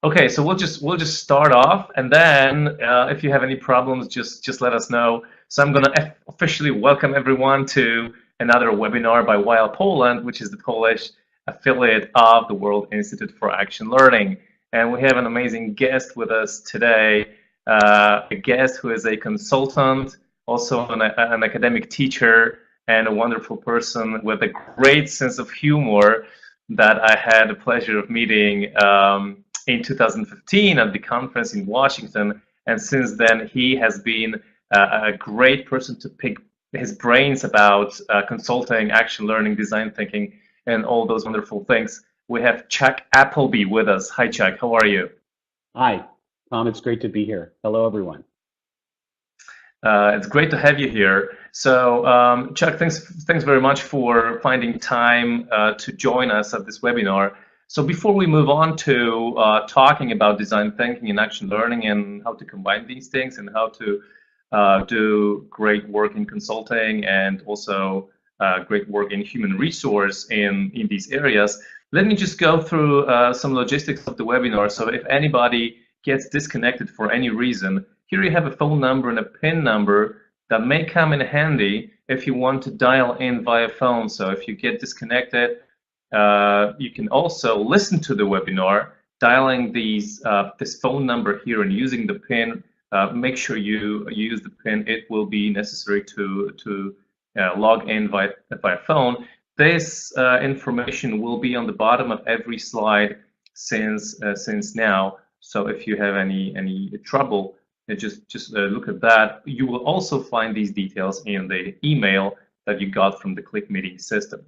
Okay, so we'll just start off, and then if you have any problems, just let us know. So I'm gonna officially welcome everyone to another webinar by While Poland, which is the Polish affiliate of the World Institute for Action Learning. And we have an amazing guest with us today, a guest who is a consultant, also an academic teacher, and a wonderful person with a great sense of humor that I had the pleasure of meeting in 2015 at the conference in Washington, and since then he has been a great person to pick his brains about consulting, action learning, design thinking, and all those wonderful things. We have Chuck Appleby with us. Hi, Chuck. How are you? Hi, Tom. It's great to be here. Hello, everyone. It's great to have you here. So, Chuck, thanks very much for finding time to join us at this webinar. So before we move on to talking about design thinking and action learning and how to combine these things and how to do great work in consulting and also great work in human resource in these areas, let me just go through some logistics of the webinar. So if anybody gets disconnected for any reason, here you have a phone number and a PIN number that may come in handy if you want to dial in via phone. So if you get disconnected, you can also listen to the webinar, dialing this phone number here and using the PIN. Make sure you use the PIN. It will be necessary to log in via phone. This information will be on the bottom of every slide since now. So if you have any trouble, just look at that. You will also find these details in the email that you got from the Click Meeting system.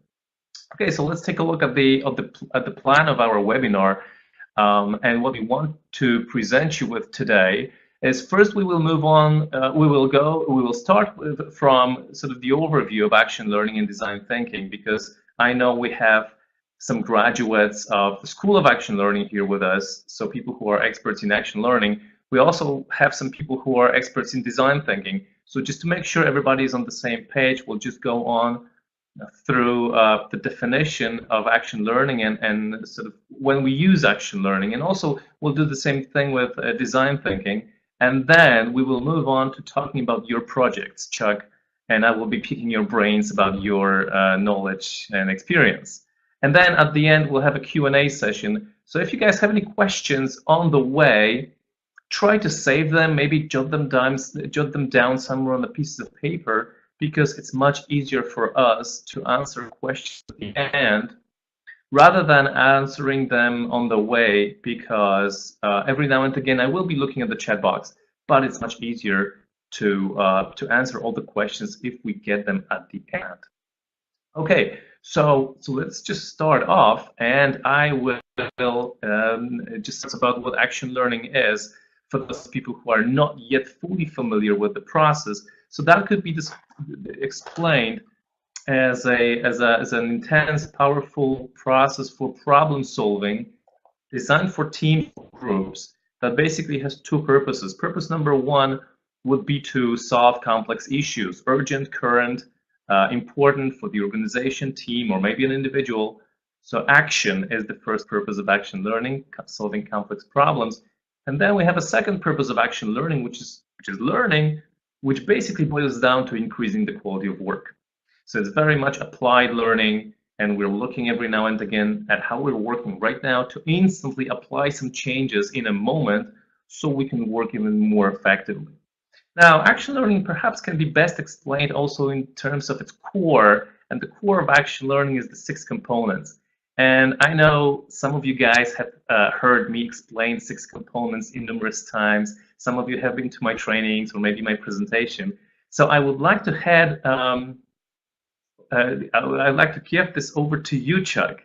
Okay, so let's take a look at the plan of our webinar, and what we want to present you with today is first we will move on. We will start from sort of the overview of action learning and design thinking, because I know we have some graduates of the School of Action Learning here with us, so people who are experts in action learning. We also have some people who are experts in design thinking. So just to make sure everybody is on the same page, we'll just go on through the definition of action learning and sort of when we use action learning, and also we'll do the same thing with design thinking, and then we will move on to talking about your projects, Chuck, and I will be picking your brains about your knowledge and experience. And then at the end we'll have a Q&A session. So if you guys have any questions on the way, try to save them, maybe jot them down somewhere on a piece of paper, because it's much easier for us to answer questions at the end rather than answering them on the way, because every now and again I will be looking at the chat box, but it's much easier to answer all the questions if we get them at the end. Okay, so let's just start off, and I will just talk about what action learning is for those people who are not yet fully familiar with the process. So that could be explained as an intense, powerful process for problem solving designed for team groups that basically has two purposes. Purpose number one would be to solve complex issues, urgent, current, important for the organization, team, or maybe an individual. So action is the first purpose of action learning, solving complex problems. And then we have a second purpose of action learning, which is learning, which basically boils down to increasing the quality of work. So it's very much applied learning, and we're looking every now and again at how we're working right now to instantly apply some changes in a moment so we can work even more effectively. Now, action learning perhaps can be best explained also in terms of its core, and the core of action learning is the 6 components. And I know some of you guys have heard me explain 6 components numerous times. Some of you have been to my trainings or maybe my presentation. So I would like to I'd like to give this over to you, Chuck,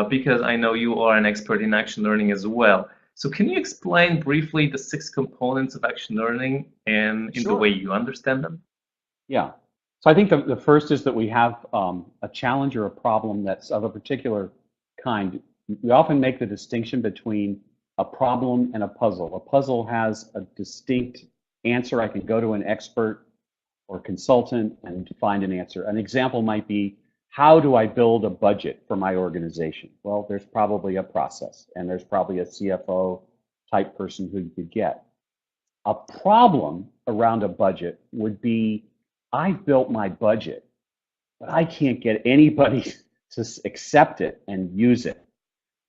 because I know you are an expert in action learning as well. So can you explain briefly the 6 components of action learning and in the way you understand them? Yeah. So I think the first is that we have a challenge or a problem that's of a particular kind. We often make the distinction between a problem and a puzzle. A puzzle has a distinct answer. I can go to an expert or consultant and find an answer. An example might be, how do I build a budget for my organization? Well, there's probably a process, and there's probably a CFO type person who you could get. A problem around a budget would be, I've built my budget, but I can't get anybody to accept it and use it.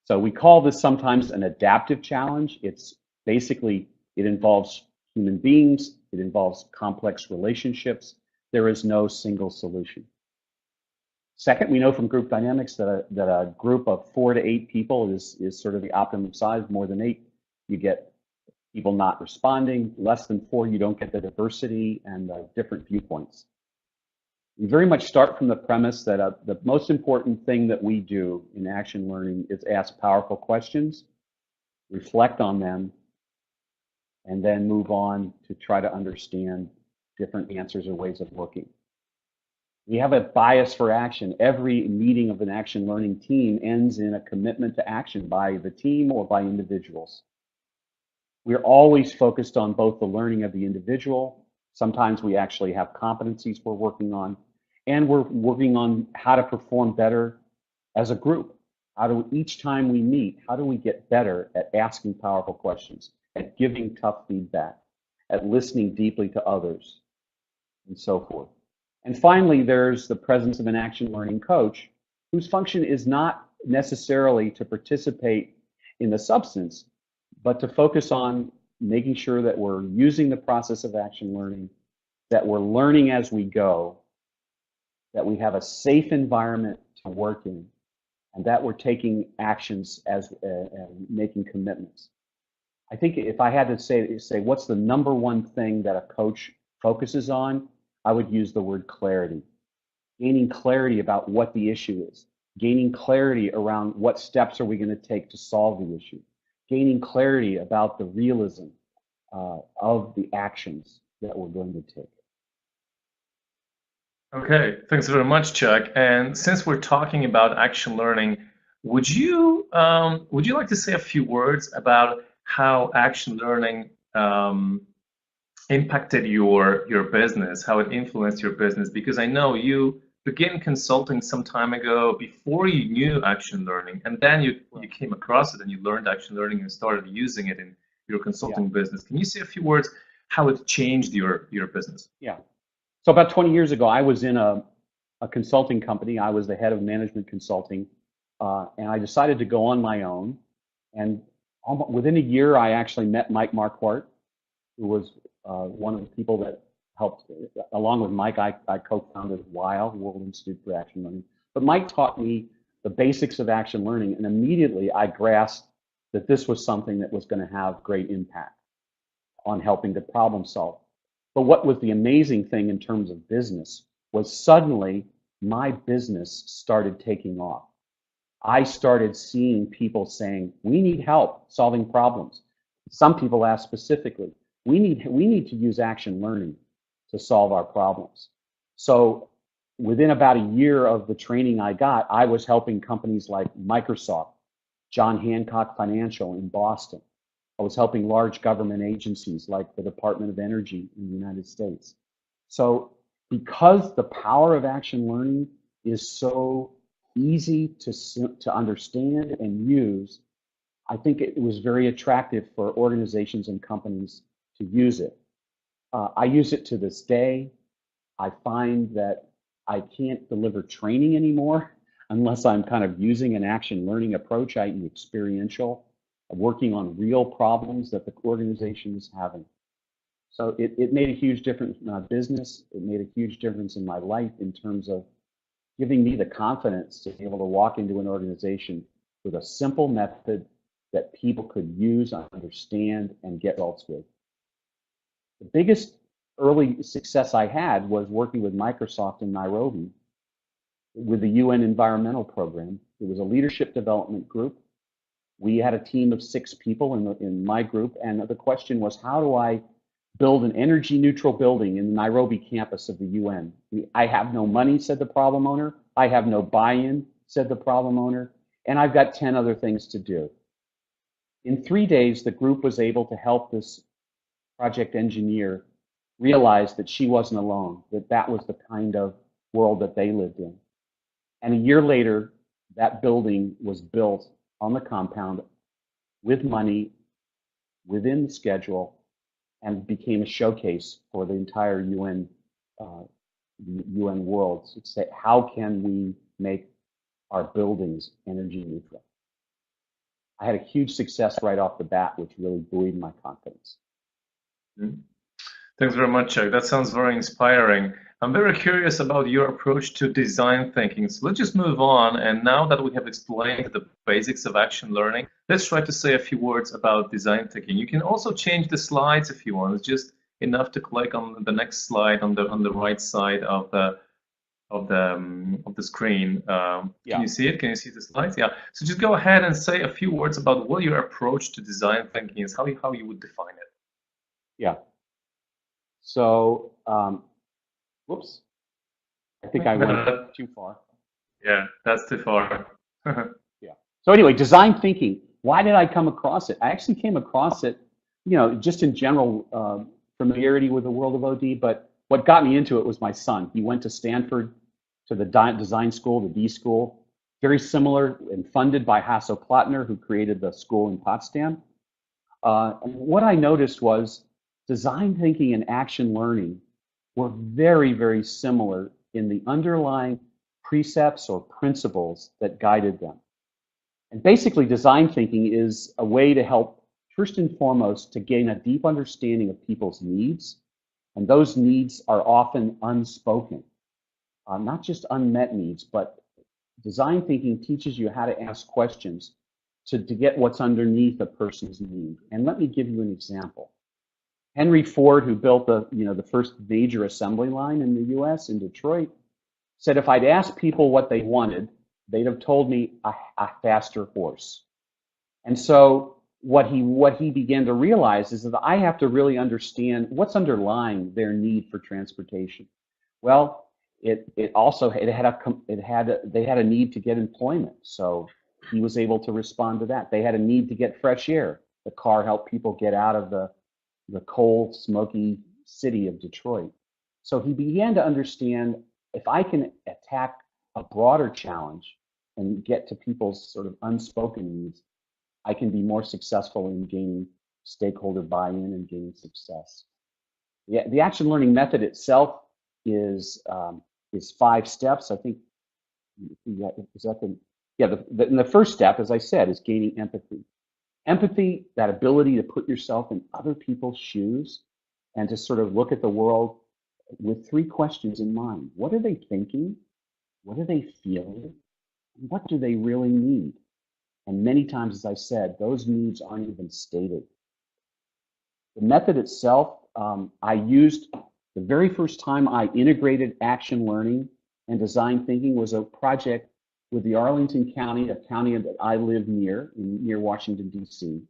So we call this sometimes an adaptive challenge. It's basically, it involves human beings, it involves complex relationships. There is no single solution. Second, we know from group dynamics that a group of 4 to 8 people is sort of the optimum size. More than 8, you get people not responding. Less than 4, you don't get the diversity and the different viewpoints. We very much start from the premise that the most important thing that we do in action learning is ask powerful questions, reflect on them, and then move on to try to understand different answers or ways of working. We have a bias for action. Every meeting of an action learning team ends in a commitment to action by the team or by individuals. We're always focused on both the learning of the individual. Sometimes we actually have competencies we're working on, and we're working on how to perform better as a group. Each time we meet, how do we get better at asking powerful questions, at giving tough feedback, at listening deeply to others, and so forth. And finally, there's the presence of an action learning coach whose function is not necessarily to participate in the substance, but to focus on making sure that we're using the process of action learning, that we're learning as we go, that we have a safe environment to work in, and that we're taking actions as making commitments. I think if I had to say what's the number one thing that a coach focuses on, I would use the word clarity. Gaining clarity about what the issue is, gaining clarity around what steps are we going to take to solve the issue, gaining clarity about the realism of the actions that we're going to take. Okay, thanks very much, Chuck. And since we're talking about action learning, would you like to say a few words about how action learning impacted your business, how it influenced your business? Because I know you began consulting some time ago before you knew action learning, and then you came across it and you learned action learning and started using it in your consulting business. Can you say a few words how it changed your business? Yeah. So about 20 years ago, I was in a consulting company. I was the head of management consulting, and I decided to go on my own. And within a year, I actually met Mike Marquardt, who was one of the people that helped. Along with Mike, I co-founded WILE, World Institute for Action Learning. But Mike taught me the basics of action learning, and immediately I grasped that this was something that was going to have great impact on helping to problem solve. But what was the amazing thing in terms of business was suddenly my business started taking off. I started seeing people saying, we need help solving problems. Some people asked specifically, we need to use action learning to solve our problems. So within about a year of the training I got, I was helping companies like Microsoft, John Hancock Financial in Boston. I was helping large government agencies like the Department of Energy in the United States. So because the power of action learning is so easy to understand and use, I think it was very attractive for organizations and companies to use it. I use it to this day. I find that I can't deliver training anymore unless I'm kind of using an action learning approach, i.e. experiential, working on real problems that the organization is having. So it made a huge difference in my business. It made a huge difference in my life in terms of giving me the confidence to be able to walk into an organization with a simple method that people could use, understand, and get results with. The biggest early success I had was working with Microsoft in Nairobi with the UN Environmental Program. It was a leadership development group. We had a team of 6 people in my group, and the question was, how do I build an energy neutral building in the Nairobi campus of the UN? I have no money, said the problem owner. I have no buy-in, said the problem owner, and I've got 10 other things to do. In 3 days, the group was able to help this project engineer realize that she wasn't alone, that that was the kind of world that they lived in. And a year later, that building was built on the compound with money within the schedule and became a showcase for the entire UN world to say, how can we make our buildings energy neutral? I had a huge success right off the bat, which really buoyed my confidence. Mm-hmm. Thanks very much, Chuck. That sounds very inspiring. I'm very curious about your approach to design thinking. So let's just move on. And now that we have explained the basics of action learning, let's try to say a few words about design thinking. You can also change the slides if you want. It's just enough to click on the next slide on the right side of the screen. Yeah. Can you see it? Can you see the slides? Yeah. So just go ahead and say a few words about what your approach to design thinking is, how you would define it. Yeah. So, whoops, I think I went too far. Yeah, that's too far. Yeah. So anyway, design thinking. Why did I come across it? I actually came across it, just in general familiarity with the world of OD, but what got me into it was my son. He went to Stanford to the design school, the D school, very similar and funded by Hasso Plattner, who created the school in Potsdam. And what I noticed was design thinking and action learning were very, very similar in the underlying precepts or principles that guided them. And basically, design thinking is a way to help, first and foremost, to gain a deep understanding of people's needs. And those needs are often unspoken, not just unmet needs, but design thinking teaches you how to ask questions to get what's underneath a person's need. And let me give you an example. Henry Ford, who built the first major assembly line in the US in Detroit, said if I'd asked people what they wanted, they'd have told me a faster horse. And so what he began to realize is that I have to really understand what's underlying their need for transportation. Well, they had a need to get employment, so he was able to respond to that. They had a need to get fresh air. The car helped people get out of the cold, smoky city of Detroit. So he began to understand, if I can attack a broader challenge and get to people's sort of unspoken needs, I can be more successful in gaining stakeholder buy-in and gaining success. The action learning method itself is 5 steps. I think, and the first step, as I said, is gaining empathy. Empathy, that ability to put yourself in other people's shoes and to sort of look at the world with 3 questions in mind. What are they thinking? What are they feeling? And what do they really need? And many times, as I said, those needs aren't even stated. The method itself, I used the very first time I integrated action learning and design thinking was a project with the Arlington County, a county that I live near Washington, D.C.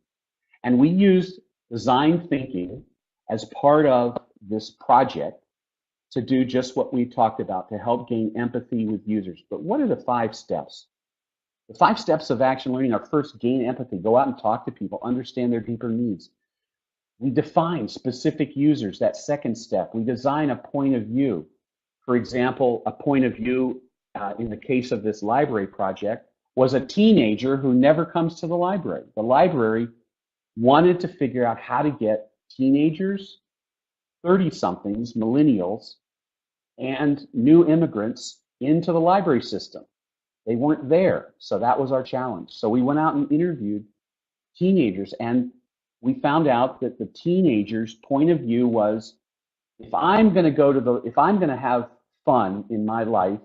And we used design thinking as part of this project to do just what we talked about, to help gain empathy with users. But what are the 5 steps? The 5 steps of action learning are: first, gain empathy. Go out and talk to people, understand their deeper needs. We define specific users, that second step. We design a point of view. For example, a point of view in the case of this library project was a teenager who never comes to the library. The library wanted to figure out how to get teenagers, 30-somethings, millennials, and new immigrants into the library system. They weren't there, so that was our challenge. So we went out and interviewed teenagers, and we found out that the teenagers' point of view was, if I'm going to have fun in my life,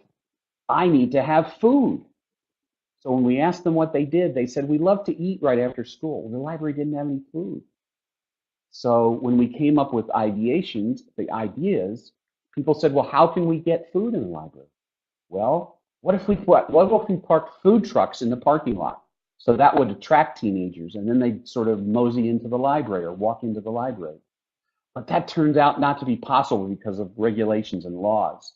I need to have food. So when we asked them what they did, they said, we love to eat right after school. Well, the library didn't have any food. So when we came up with ideations, the ideas, people said, well, how can we get food in the library? Well, what if we parked food trucks in the parking lot? So that would attract teenagers, and then they'd sort of mosey into the library or walk into the library. But that turned out not to be possible because of regulations and laws.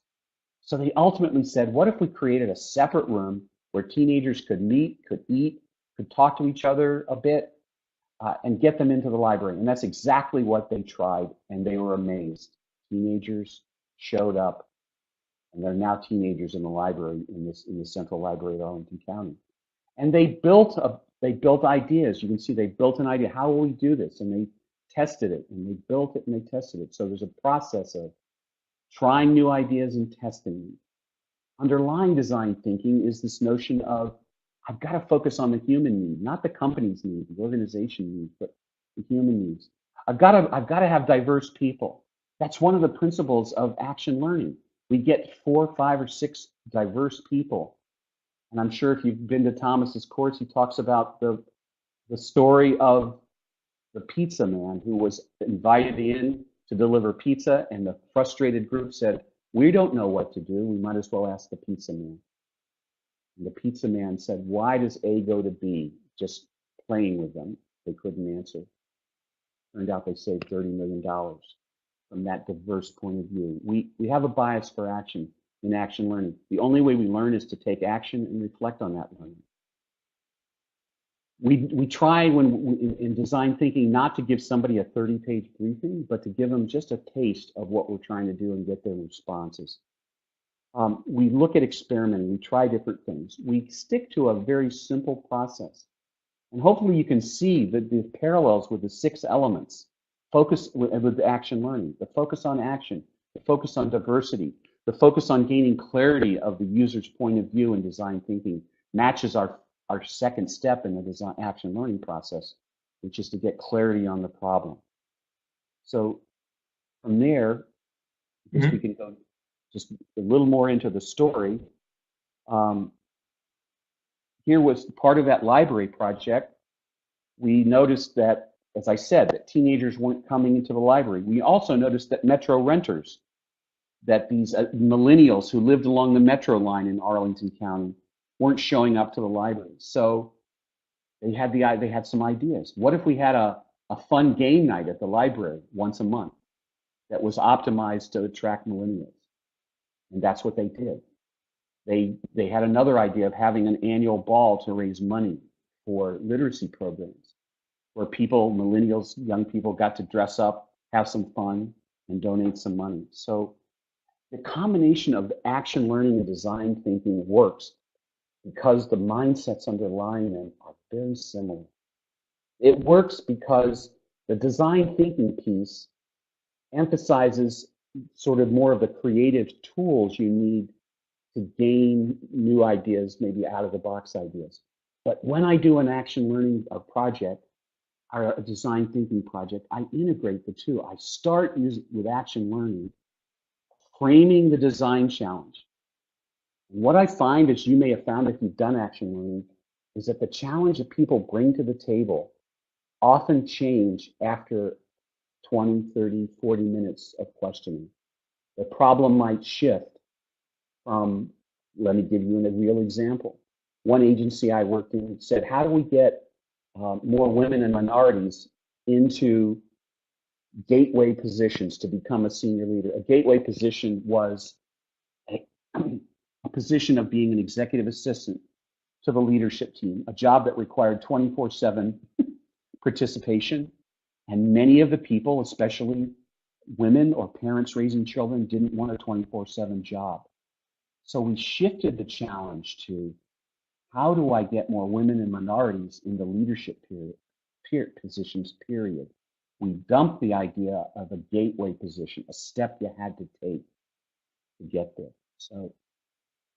So they ultimately said, what if we created a separate room where teenagers could meet, could eat, could talk to each other a bit, and get them into the library? And that's exactly what they tried, and they were amazed. Teenagers showed up, and they're now teenagers in the library in the Central Library of Arlington County. And they built they built ideas. You can see they built an idea. How will we do this? And they tested it, and they built it, and they tested it. So there's a process of trying new ideas and testing them. Underlying design thinking is this notion of, I've got to focus on the human need, not the company's need, the organization need, but the human needs. I've got to have diverse people. That's one of the principles of action learning. We get 4, 5, or 6 diverse people. And I'm sure if you've been to Tomas's course, he talks about the story of the pizza man who was invited in to deliver pizza, and the frustrated group said, we don't know what to do. We might as well ask the pizza man. And the pizza man said, why does A go to B? Just playing with them. They couldn't answer. Turned out they saved $30 million from that diverse point of view. We have a bias for action in action learning. The only way we learn is to take action and reflect on that learning. We try in design thinking not to give somebody a 30-page briefing, but to give them just a taste of what we're trying to do and get their responses. We look at experimenting, we try different things. We stick to a very simple process. And hopefully you can see the parallels with the 6 elements. Focus with action learning, the focus on action, the focus on diversity, the focus on gaining clarity of the user's point of view in design thinking matches our second step in the design action learning process, which is to get clarity on the problem. So from there, I guess we can go just a little more into the story. Here was part of that library project. We noticed that, as I said, that teenagers weren't coming into the library. We also noticed that metro renters, that these millennials who lived along the metro line in Arlington County weren't showing up to the library. So they had some ideas. What if we had a fun game night at the library once a month that was optimized to attract millennials? And that's what they did. They had another idea of having an annual ball to raise money for literacy programs, where people, millennials, young people, got to dress up, have some fun, and donate some money. So the combination of action learning and design thinking works because the mindsets underlying them are very similar. It works because the design thinking piece emphasizes sort of more of the creative tools you need to gain new ideas, maybe out of the box ideas. But when I do an action learning project or a design thinking project, I integrate the two. I start with action learning, framing the design challenge. What I find, as you may have found if you've done action learning, is that the challenge that people bring to the table often change after 20, 30, 40 minutes of questioning. The problem might shift from, let me give you a real example. One agency I worked in said, how do we get more women and minorities into gateway positions to become a senior leader? A gateway position was a position of being an executive assistant to the leadership team, a job that required 24/7 participation. And many of the people, especially women or parents raising children, didn't want a 24/7 job. So we shifted the challenge to, how do I get more women and minorities in the leadership positions, period. We dumped the idea of a gateway position, a step you had to take to get there. So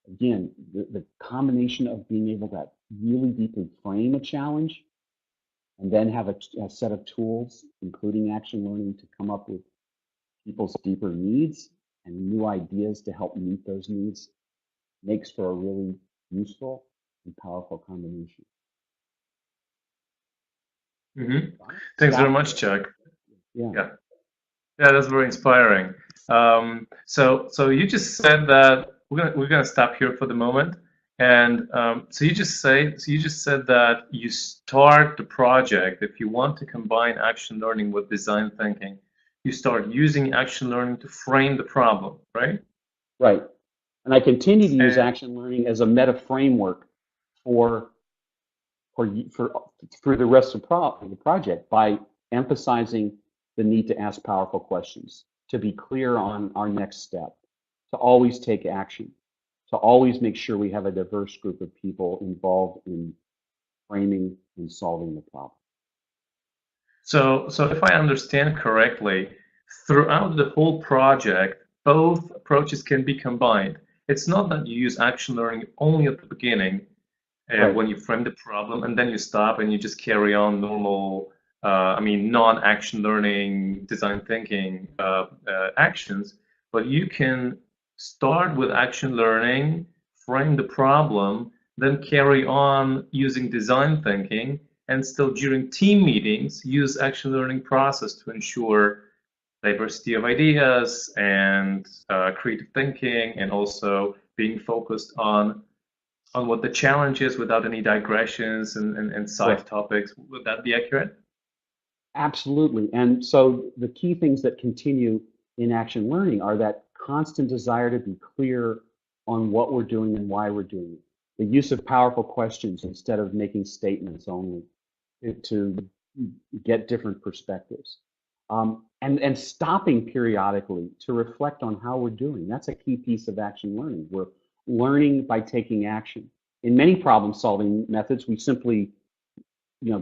again, the combination of being able to really deeply frame a challenge and then have a set of tools, including action learning, to come up with people's deeper needs and new ideas to help meet those needs makes for a really useful and powerful combination. Thanks very much, Chuck. Yeah, that's very inspiring. So you just said that we're gonna stop here for the moment, and so you just said that you start the project if you want to combine action learning with design thinking. You start using action learning to frame the problem, right? Right. And I continue to use action learning as a meta framework for the rest of the project by emphasizing the need to ask powerful questions, to be clear on our next step, to always take action, to always make sure we have a diverse group of people involved in framing and solving the problem. So if I understand correctly, throughout the whole project, both approaches can be combined. It's not that you use action learning only at the beginning, Right. when you frame the problem, and then you stop and you just carry on normal, non-action learning, design thinking actions. But you can start with action learning, frame the problem, then carry on using design thinking, and still during team meetings use action learning process to ensure diversity of ideas and creative thinking, and also being focused on what the challenge is without any digressions and side Right. topics. Would that be accurate? Absolutely. And so the key things that continue in action learning are that constant desire to be clear on what we're doing and why we're doing it. The use of powerful questions instead of making statements only to get different perspectives. And stopping periodically to reflect on how we're doing. That's a key piece of action learning. We're learning by taking action. In many problem-solving methods, we simply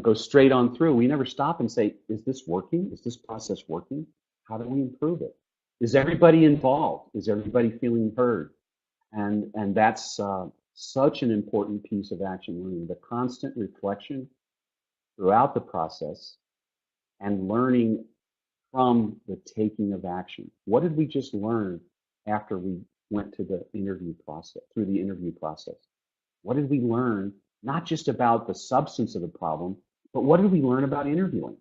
go straight on through. We never stop and say, is this working? Is this process working? How do we improve it? Is everybody involved? Is everybody feeling heard? And that's such an important piece of action learning, the constant reflection throughout the process and learning from the taking of action. What did we just learn after we went to the interview process, through the interview process? What did we learn, not just about the substance of the problem, but what did we learn about interviewing?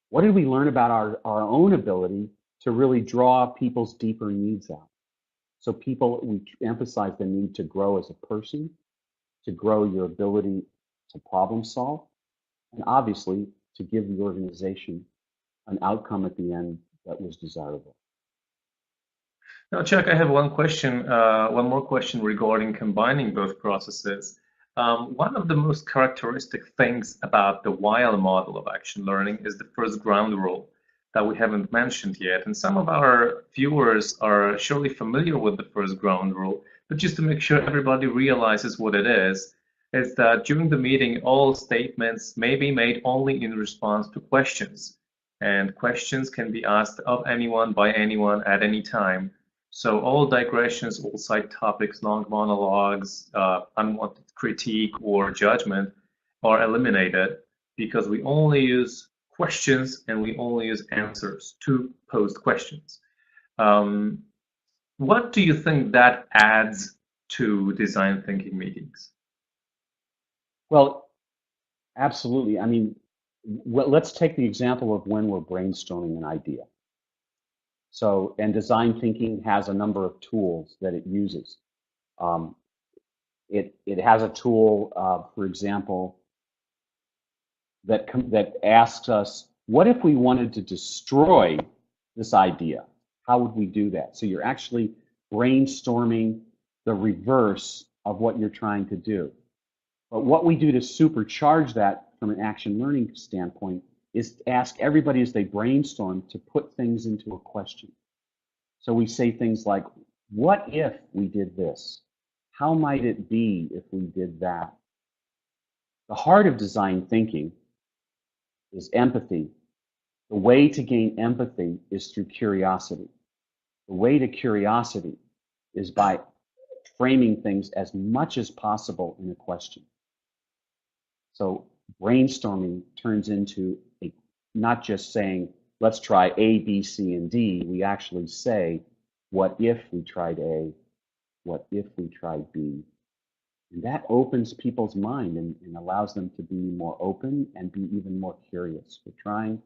What did we learn about our own ability to really draw people's deeper needs out? So we emphasize the need to grow as a person, to grow your ability to problem solve, and obviously to give the organization an outcome at the end that was desirable. Now, Chuck, I have one more question regarding combining both processes. One of the most characteristic things about the while model of action learning is the first ground rule that we haven't mentioned yet. And some of our viewers are surely familiar with the first ground rule, but just to make sure everybody realizes what it is that during the meeting, all statements may be made only in response to questions. And questions can be asked of anyone, by anyone, at any time. So all digressions, all side topics, long monologues, unwanted critique or judgment are eliminated because we only use questions and we only use answers to posed questions. What do you think that adds to design thinking meetings? Well, absolutely. I mean, let's take the example of when we're brainstorming an idea. So, and design thinking has a number of tools that it uses. It has a tool, for example, that asks us, what if we wanted to destroy this idea? How would we do that? So you're actually brainstorming the reverse of what you're trying to do. But what we do to supercharge that from an action learning standpoint is to ask everybody as they brainstorm to put things into a question. So we say things like, what if we did this? How might it be if we did that? The heart of design thinking is empathy. The way to gain empathy is through curiosity. The way to curiosity is by framing things as much as possible in a question. So brainstorming turns into not just saying, let's try A, B, C, and D. We actually say, what if we tried A? What if we tried B? And that opens people's mind and allows them to be more open and be even more curious. We're trying,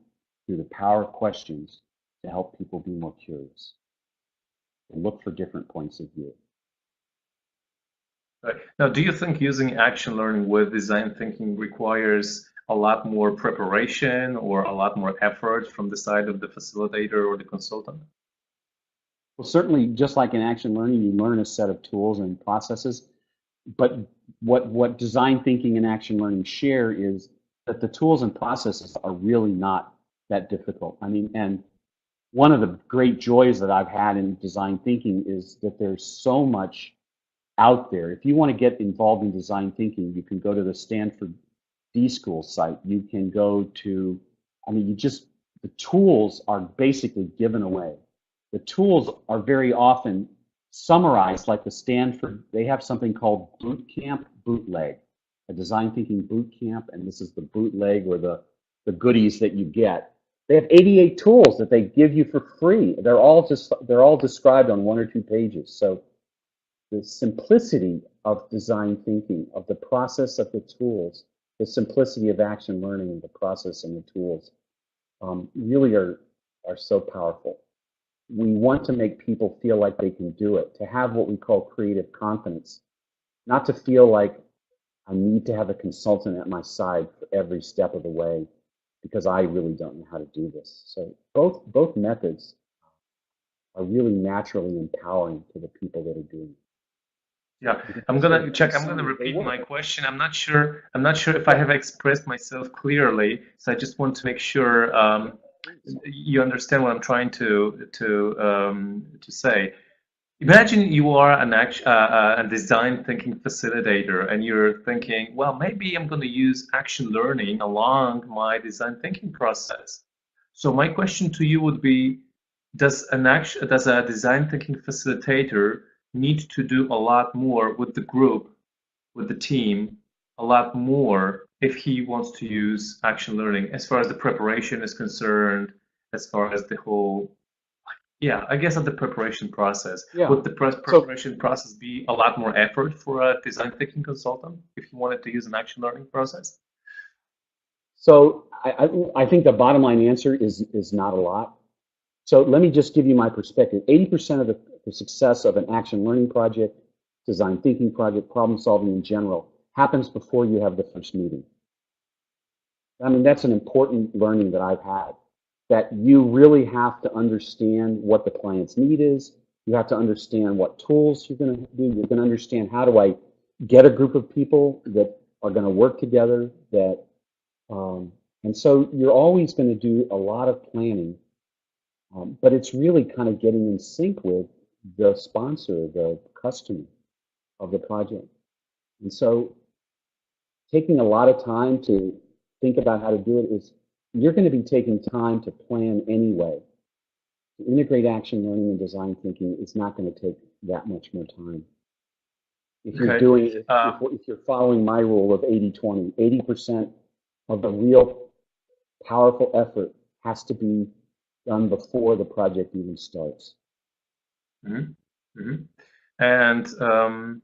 through the power of questions, to help people be more curious and look for different points of view. Right. Now, do you think using action learning with design thinking requires a lot more preparation or a lot more effort from the side of the facilitator or the consultant? Well, certainly, just like in action learning, you learn a set of tools and processes. But what design thinking and action learning share is that the tools and processes are really not that difficult. I mean, and one of the great joys that I've had in design thinking is that there's so much out there. If you want to get involved in design thinking, you can go to the Stanford D-School site. You can go to, I mean, the tools are basically given away. The tools are very often summarized like the Stanford, they have something called Boot Camp Bootleg, a design thinking boot camp, and this is the bootleg or the goodies that you get. They have 88 tools that they give you for free. They're all described on 1 or 2 pages. So the simplicity of design thinking, of the process of the tools, the simplicity of action learning and the process and the tools really are so powerful. We want to make people feel like they can do it, to have what we call creative confidence, not to feel like I need to have a consultant at my side for every step of the way because I really don't know how to do this. So both methods are really naturally empowering to the people that are doing it. Yeah, I'm gonna repeat my question. I'm not sure if I have expressed myself clearly, so I just want to make sure you understand what I'm trying to say. Imagine you are a design thinking facilitator, and you're thinking, well, maybe I'm going to use action learning along my design thinking process. So my question to you would be, does a design thinking facilitator need to do a lot more with the group, with the team, a lot more if he wants to use action learning as far as the preparation is concerned, as far as the whole, yeah, I guess of the preparation process. Yeah. Would the preparation process be a lot more effort for a design thinking consultant if you wanted to use an action learning process? So I think the bottom line answer is not a lot. So let me just give you my perspective. 80% of the success of an action learning project, design thinking project, problem solving in general, happens before you have the first meeting. I mean, that's an important learning that I've had, that you really have to understand what the client's need is. You have to understand what tools you're going to do. You're going to understand, how do I get a group of people that are going to work together, and so you're always going to do a lot of planning. But it's really kind of getting in sync with the sponsor, the customer of the project. And so taking a lot of time to think about how to do it is, you're going to be taking time to plan anyway. To integrate action learning and design thinking is not going to take that much more time. If you're doing, if you're following my rule of 80-20, 80% of the real powerful effort has to be done before the project even starts. Mm-hmm. Mm-hmm. And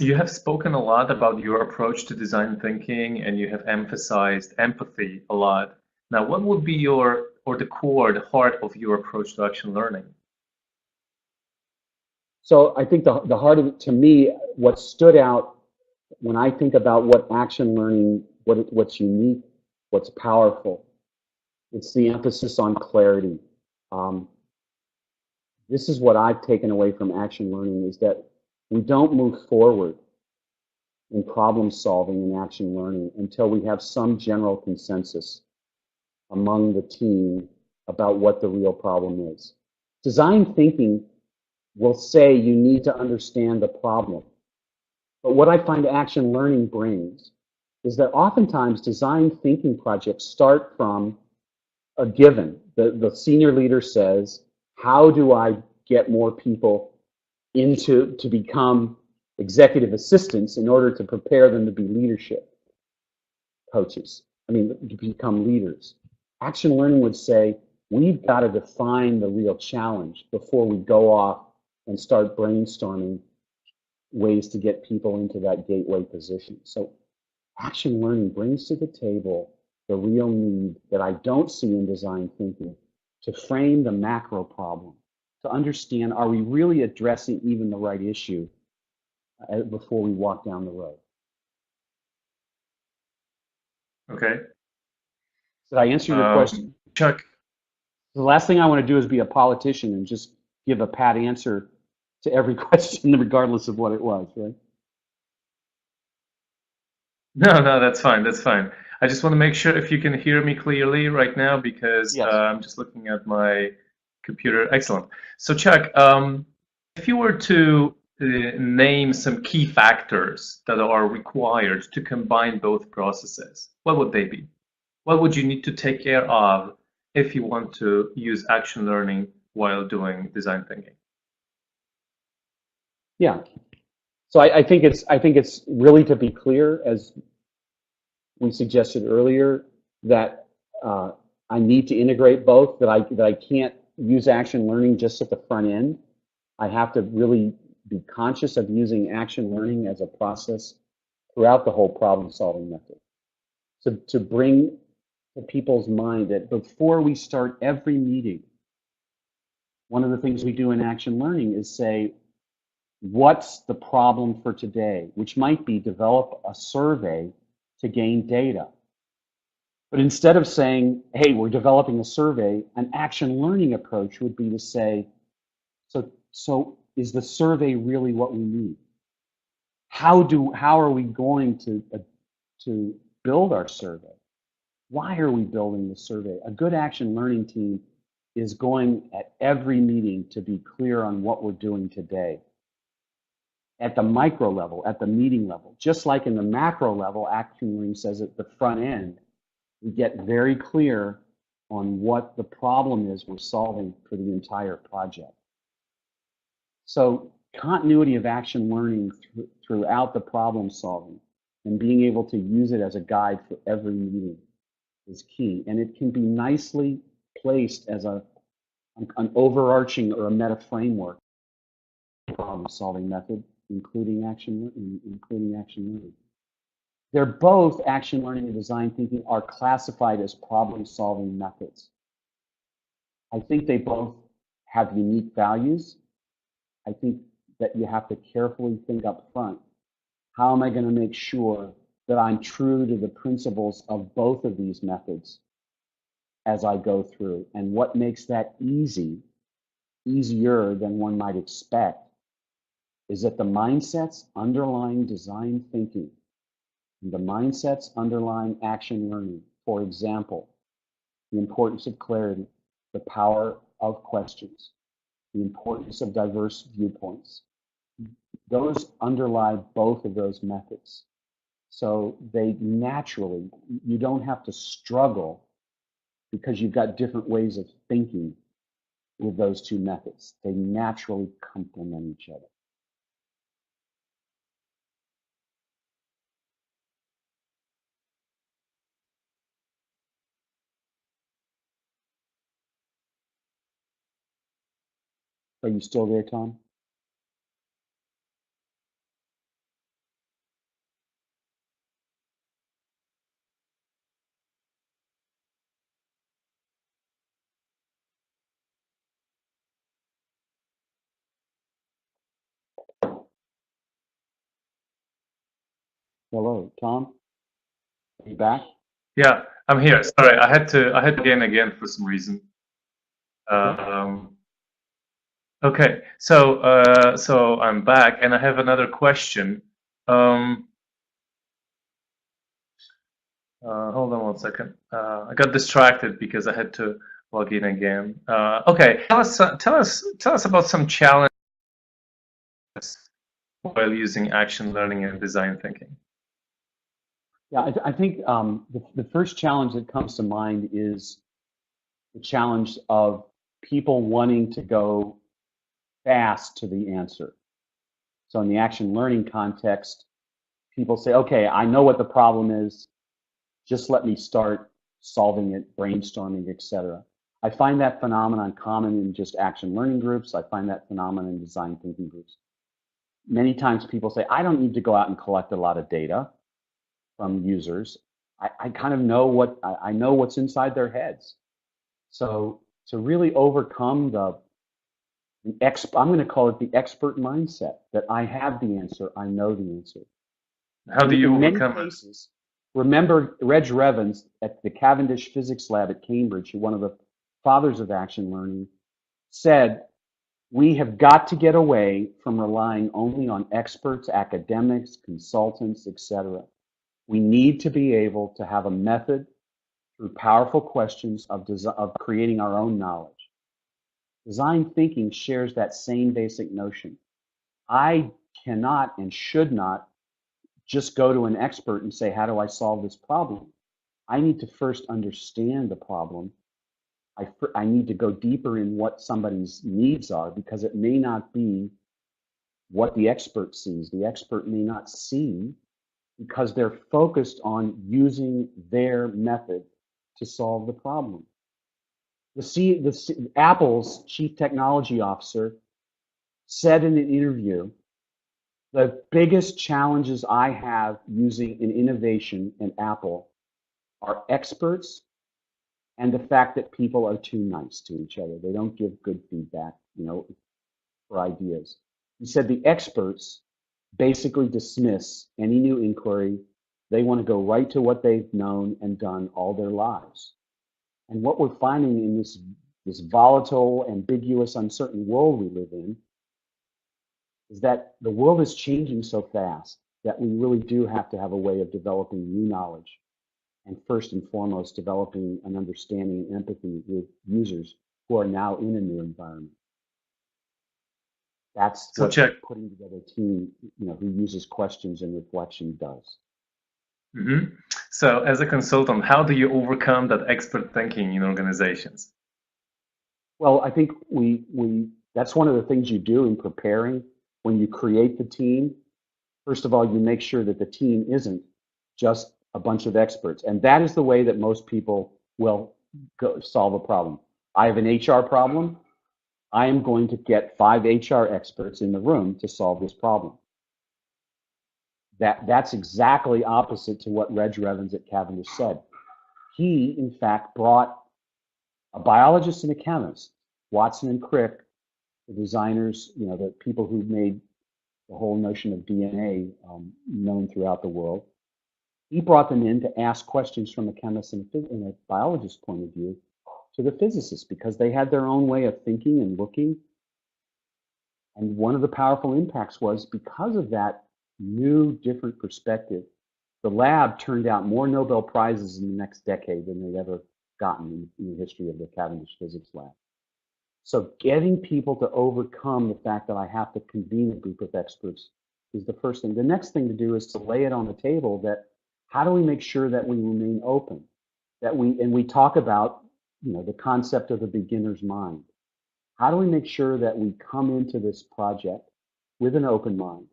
you have spoken a lot about your approach to design thinking, and you have emphasized empathy a lot. Now, what would be the core, the heart of your approach to action learning? So I think the heart of it, to me, what stood out when I think about what action learning, what's unique, what's powerful, it's the emphasis on clarity. This is what I've taken away from action learning, is that we don't move forward in problem solving and action learning until we have some general consensus among the team about what the real problem is. Design thinking will say you need to understand the problem. But what I find action learning brings is that oftentimes design thinking projects start from a given. The senior leader says, how do I get more people to become executive assistants in order to prepare them to be leadership coaches? I mean, to become leaders. Action learning would say, we've got to define the real challenge before we go off and start brainstorming ways to get people into that gateway position. So action learning brings to the table the real need that I don't see in design thinking, to frame the macro problem, to understand, are we really addressing even the right issue before we walk down the road? Okay. Did I answer your question? Chuck. The last thing I want to do is be a politician and just give a pat answer to every question, regardless of what it was, right? No, that's fine. That's fine. I just want to make sure if you can hear me clearly right now, because yes. I'm just looking at my computer. Excellent. So Chuck, if you were to name some key factors that are required to combine both processes, what would they be? What would you need to take care of if you want to use action learning while doing design thinking? Yeah. So I think it's really to be clear, as we suggested earlier, that I need to integrate both. That I can't use action learning just at the front end. I have to really be conscious of using action learning as a process throughout the whole problem-solving method. So to bring to people's mind that before we start every meeting, one of the things we do in action learning is say, what's the problem for today? Which might be develop a survey to gain data. But instead of saying, hey, we're developing a survey, an action learning approach would be to say, so is the survey really what we need? How are we going to build our survey? Why are we building the survey? A good action learning team is going at every meeting to be clear on what we're doing today. At the micro level, at the meeting level, just like in the macro level, action learning says at the front end, we get very clear on what the problem is we're solving for the entire project. So continuity of action learning throughout the problem solving and being able to use it as a guide for every meeting is key. And it can be nicely placed as an overarching or a meta framework problem solving method, including action learning. They're both action learning and design thinking are classified as problem solving methods. I think they both have unique values. I think that you have to carefully think up front, how am I going to make sure that I'm true to the principles of both of these methods as I go through? And what makes that easier than one might expect, is that the mindsets underlying design thinking and the mindsets underlying action learning, for example, the importance of clarity, the power of questions, the importance of diverse viewpoints, those underlie both of those methods. So they naturally, you don't have to struggle because you've got different ways of thinking with those two methods. They naturally complement each other. Are you still there, Tom? Hello, Tom? Are you back? Yeah, I'm here. Sorry, I had to again for some reason. Okay, so I'm back, and I have another question. Hold on one second. I got distracted because I had to log in again. Okay, tell us about some challenges while using action learning and design thinking. Yeah, I think the first challenge that comes to mind is the challenge of people wanting to go fast to the answer. So in the action learning context, people say, okay, I know what the problem is, just let me start solving it, brainstorming, etc. I find that phenomenon common in just action learning groups. I find that phenomenon in design thinking groups. Many times people say, I don't need to go out and collect a lot of data from users. I kind of know I know what's inside their heads. So to really overcome I'm going to call it the expert mindset, that I have the answer, I know the answer. How do you overcome it? Remember Reg Revens at the Cavendish Physics Lab at Cambridge, one of the fathers of action learning, said, we have got to get away from relying only on experts, academics, consultants, etc. We need to be able to have a method through powerful questions of creating our own knowledge. Design thinking shares that same basic notion. I cannot and should not just go to an expert and say, how do I solve this problem? I need to first understand the problem. I need to go deeper in what somebody's needs are, because it may not be what the expert sees. The expert may not see, because they're focused on using their method to solve the problem. Apple's chief technology officer said in an interview, the biggest challenges I have using an innovation in Apple are experts and the fact that people are too nice to each other. They don't give good feedback, for ideas. He said the experts basically dismiss any new inquiry. They want to go right to what they've known and done all their lives. And what we're finding in this volatile, ambiguous, uncertain world we live in is that the world is changing so fast that we really do have to have a way of developing new knowledge, and first and foremost, developing an understanding and empathy with users who are now in a new environment. That's So what check. putting together a team, who uses questions and reflection does. Mm-hmm. So as a consultant, how do you overcome that expert thinking in organizations? Well, I think that's one of the things you do in preparing when you create the team. First of all, you make sure that the team isn't just a bunch of experts. And that is the way that most people will solve a problem. I have an HR problem. I am going to get 5 HR experts in the room to solve this problem. That's exactly opposite to what Reg Revens at Cavendish said. He, in fact, brought a biologist and a chemist, Watson and Crick, the designers, the people who made the whole notion of DNA known throughout the world. He brought them in to ask questions from a chemist and a biologist point of view to the physicists, because they had their own way of thinking and looking. And one of the powerful impacts was, because of that new, different perspective, the lab turned out more Nobel Prizes in the next decade than they'd ever gotten in the history of the Cavendish Physics Lab. So getting people to overcome the fact that I have to convene a group of experts is the first thing. The next thing to do is to lay it on the table that how do we make sure that we remain open, that we talk about, the concept of the beginner's mind. How do we make sure that we come into this project with an open mind?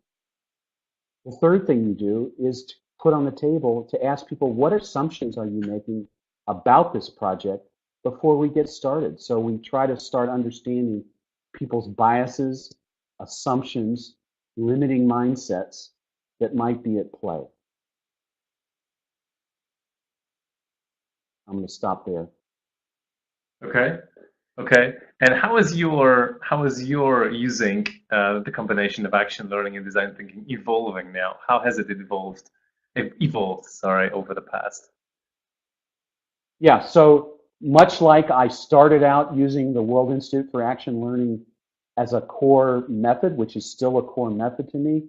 The third thing you do is to put on the table to ask people, what assumptions are you making about this project before we get started? So we try to start understanding people's biases, assumptions, limiting mindsets that might be at play. I'm going to stop there. Okay. And how is your using the combination of action learning and design thinking evolving now? How has it evolved? Over the past. Yeah. So much like I started out using the World Institute for Action Learning as a core method, which is still a core method to me,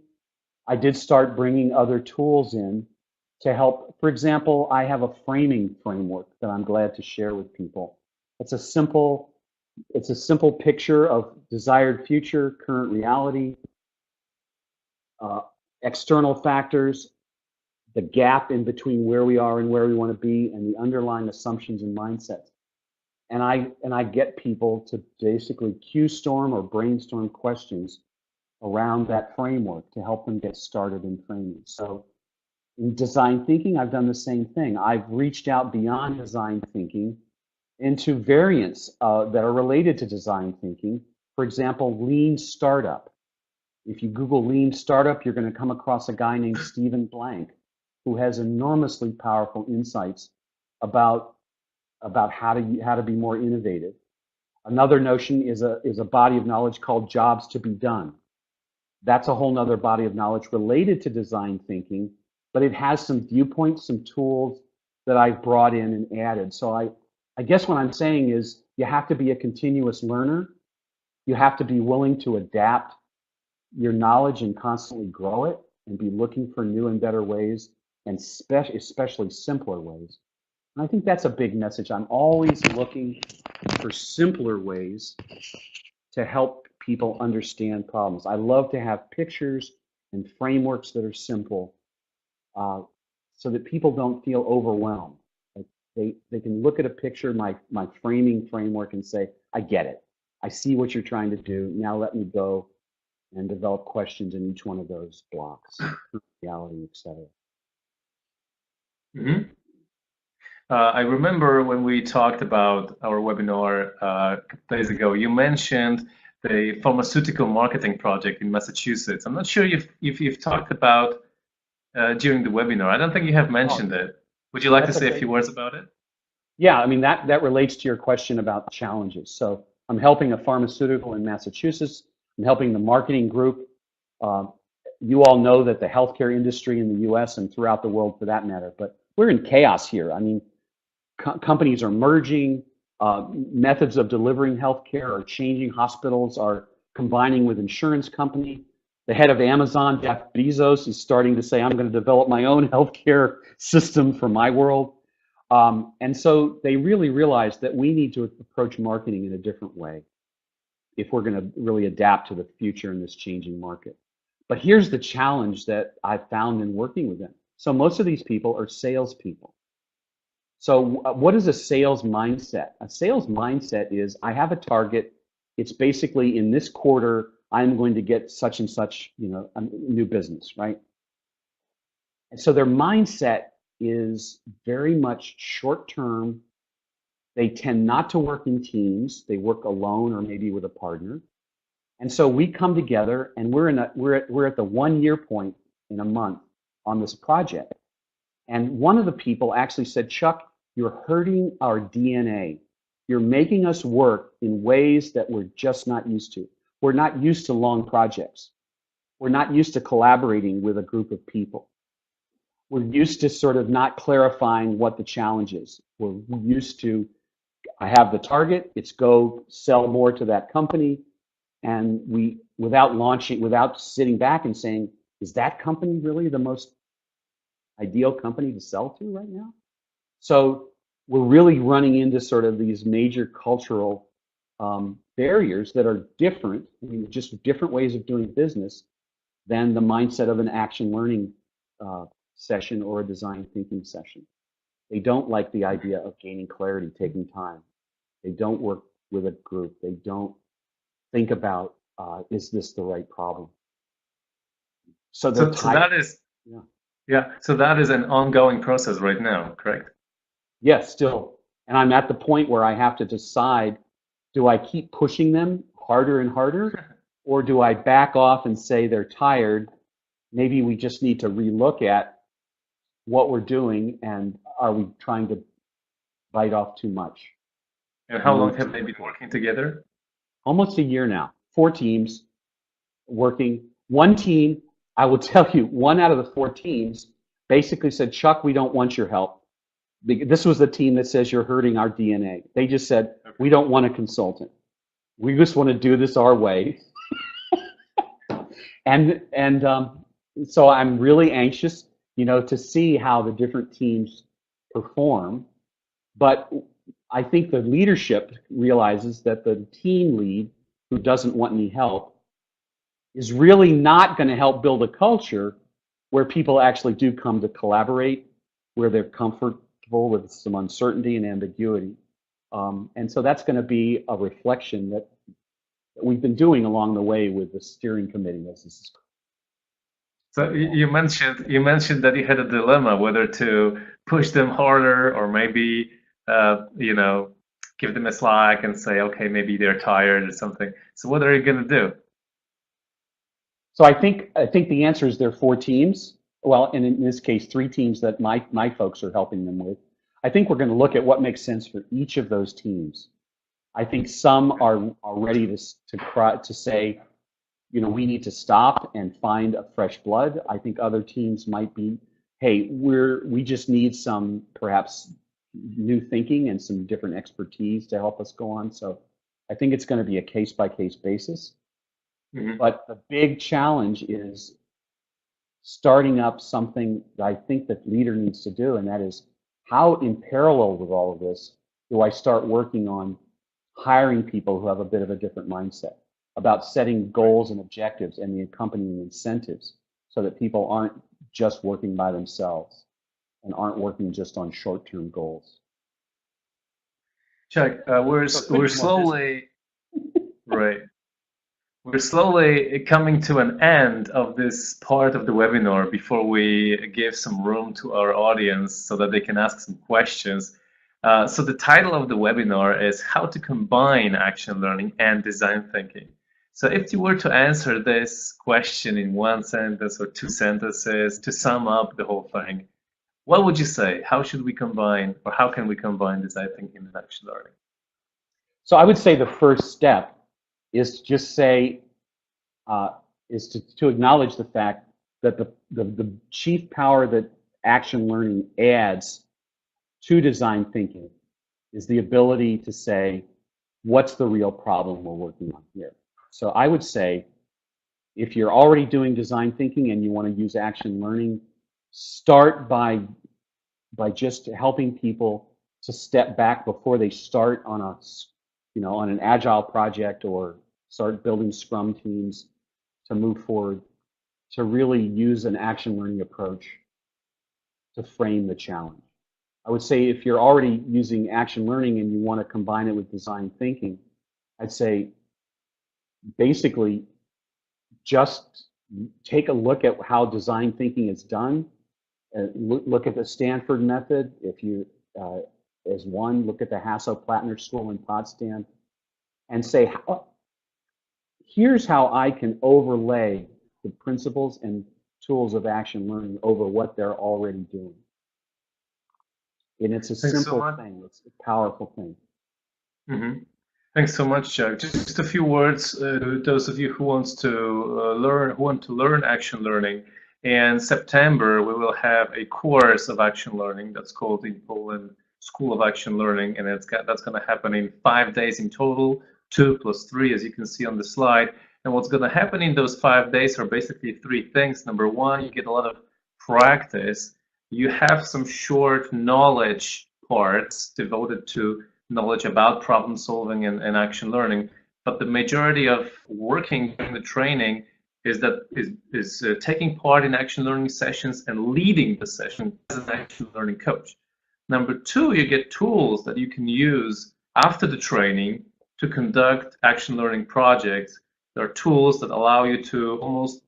I did start bringing other tools in to help. For example, I have a framing framework that I'm glad to share with people. It's a simple picture of desired future, current reality, external factors, the gap in between where we are and where we want to be, and the underlying assumptions and mindsets. And I get people to basically Q-storm or brainstorm questions around that framework to help them get started in framing. So in design thinking, I've done the same thing. I've reached out beyond design thinking into variants that are related to design thinking. For example, lean startup. If you Google lean startup, you're going to come across a guy named Stephen Blank, who has enormously powerful insights about how to be more innovative. Another notion is a body of knowledge called jobs to be done. That's a whole nother body of knowledge related to design thinking, but it has some viewpoints, some tools that I've brought in and added. So I guess what I'm saying is you have to be a continuous learner. You have to be willing to adapt your knowledge and constantly grow it, and be looking for new and better ways, and especially simpler ways. And I think that's a big message. I'm always looking for simpler ways to help people understand problems. I love to have pictures and frameworks that are simple, so that people don't feel overwhelmed. Like they can look at a picture, my framing framework, and say, I get it. I see what you're trying to do. Now let me go and develop questions in each one of those blocks, reality, etc. Mm-hmm. I remember when we talked about our webinar a couple days ago, you mentioned the pharmaceutical marketing project in Massachusetts. I'm not sure if you've talked about during the webinar. I don't think you have mentioned it. Would you like to say a few words about it? Yeah, I mean, that relates to your question about challenges. So I'm helping a pharmaceutical in Massachusetts. I'm helping the marketing group. You all know that the healthcare industry in the US and throughout the world for that matter, but we're in chaos here. I mean, companies are merging, methods of delivering healthcare are changing, hospitals are combining with insurance company. The head of Amazon, Jeff Bezos, is starting to say, I'm going to develop my own healthcare system for my world. And so they really realized that we need to approach marketing in a different way if we're going to really adapt to the future in this changing market. But here's the challenge that I've found in working with them. So most of these people are salespeople. So what is a sales mindset? A sales mindset is, I have a target. It's basically in this quarter, I'm going to get such and such, a new business, right? And so their mindset is very much short-term. They tend not to work in teams. They work alone or maybe with a partner. And so we come together, and we're at the 1 year point in a month on this project. And one of the people actually said, Chuck, you're hurting our DNA. You're making us work in ways that we're just not used to. We're not used to long projects. We're not used to collaborating with a group of people. We're used to sort of not clarifying what the challenge is. We're used to, I have the target, it's go sell more to that company. And without sitting back and saying, is that company really the most ideal company to sell to right now? So we're really running into sort of these major cultural barriers that are different, just different ways of doing business than the mindset of an action learning session or a design thinking session. They don't like the idea of gaining clarity, taking time. They don't work with a group. They don't think about, is this the right problem? So that is, yeah. So that is an ongoing process right now, correct? Yes, still. And I'm at the point where I have to decide, do I keep pushing them harder and harder, or do I back off and say they're tired? Maybe we just need to relook at what we're doing, and are we trying to bite off too much? And how long have they been working together? Almost a year now. 4 teams working. One team, I will tell you, 1 out of the 4 teams basically said, Chuck, we don't want your help. This was the team that says you're hurting our DNA. They just said, we don't want a consultant. We just want to do this our way. and so I'm really anxious, to see how the different teams perform. But I think the leadership realizes that the team lead who doesn't want any help is really not going to help build a culture where people actually do come to collaborate, where they're comfortable with some uncertainty and ambiguity. And so that's going to be a reflection that we've been doing along the way with the steering committee. So you mentioned that you had a dilemma whether to push them harder or maybe give them a slack and say, okay, maybe they're tired or something. So what are you going to do? So I think the answer is there are 4 teams. Well, and in this case, 3 teams that my folks are helping them with. I think we're going to look at what makes sense for each of those teams. I think some are ready to say, we need to stop and find a fresh blood. I think other teams might be, hey, we just need some perhaps new thinking and some different expertise to help us go on. So I think it's going to be a case-by-case basis. Mm-hmm. But the big challenge is starting up something that I think that leader needs to do, and that is, how in parallel with all of this do I start working on hiring people who have a bit of a different mindset? about setting goals and objectives and the accompanying incentives so that people aren't just working by themselves and aren't working just on short-term goals. Chuck, we're slowly right. We're slowly coming to an end of this part of the webinar before we give some room to our audience so that they can ask some questions. So the title of the webinar is How to Combine Action Learning and Design Thinking. So if you were to answer this question in one sentence or two sentences to sum up the whole thing, what would you say? How should we combine, or how can we combine design thinking and action learning? So I would say the first step is to just say, to acknowledge the fact that the chief power that action learning adds to design thinking is the ability to say, what's the real problem we're working on here? So I would say, if you're already doing design thinking and you want to use action learning, start by just helping people to step back before they start on on an agile project or start building Scrum teams to move forward, to really use an action learning approach to frame the challenge. I would say if you're already using action learning and you want to combine it with design thinking, I'd say basically just take a look at how design thinking is done. Look at the Stanford method. If you, as one, look at the Hasso-Plattner School in Potsdam and say, here's how I can overlay the principles and tools of action learning over what they're already doing. And it's a simple thing. It's a powerful thing. Mm-hmm. Thanks so much, Chuck. Just a few words to those of you who want to learn action learning. In September, we will have a course of action learning that's called in Poland School of Action Learning, and that's going to happen in 5 days in total, 2 + 3, as you can see on the slide. And what's going to happen in those 5 days are basically 3 things. Number one, you get a lot of practice. You have some short knowledge parts devoted to knowledge about problem solving and action learning, but the majority of working during the training is taking part in action learning sessions and leading the session as an action learning coach. Number two, you get tools that you can use after the training to conduct action learning projects. There are tools that allow you to almost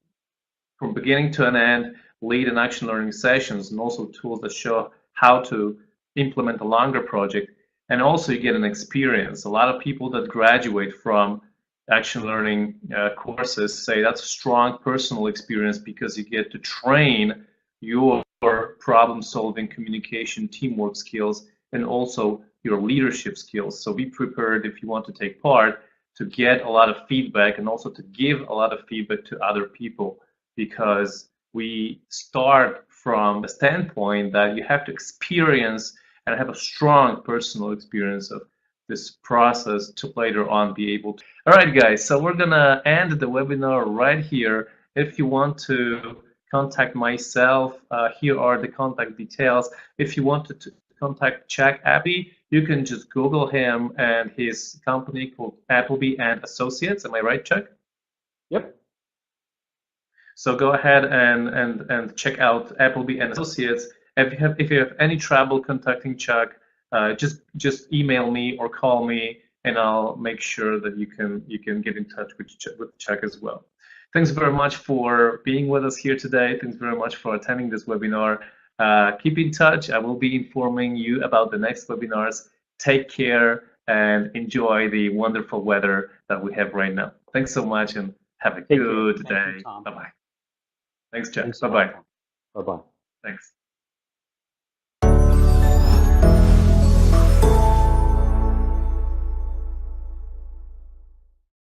from beginning to an end lead in action learning sessions, and also tools that show how to implement a longer project. And also you get an experience. A lot of people that graduate from action learning courses say that's a strong personal experience because you get to train your problem solving, communication, teamwork skills, and also your leadership skills. So be prepared if you want to take part to get a lot of feedback and also to give a lot of feedback to other people, because we start from a standpoint that you have to experience and have a strong personal experience of this process to later on be able to. All right, guys, so we're gonna end the webinar right here. If you want to contact myself, here are the contact details. If you want to contact Chuck Appleby, you can just Google him and his company called Appleby and Associates. Am I right, Chuck? Yep. So go ahead and check out Appleby and Associates. If you have any trouble contacting Chuck, just email me or call me, and I'll make sure that you can get in touch with Chuck as well. Thanks very much for being with us here today. Thanks very much for attending this webinar. Keep in touch. I will be informing you about the next webinars. Take care and enjoy the wonderful weather that we have right now. Thanks so much and have a good day. Bye-bye. Thanks, Chuck. Bye-bye. Bye-bye. Thanks.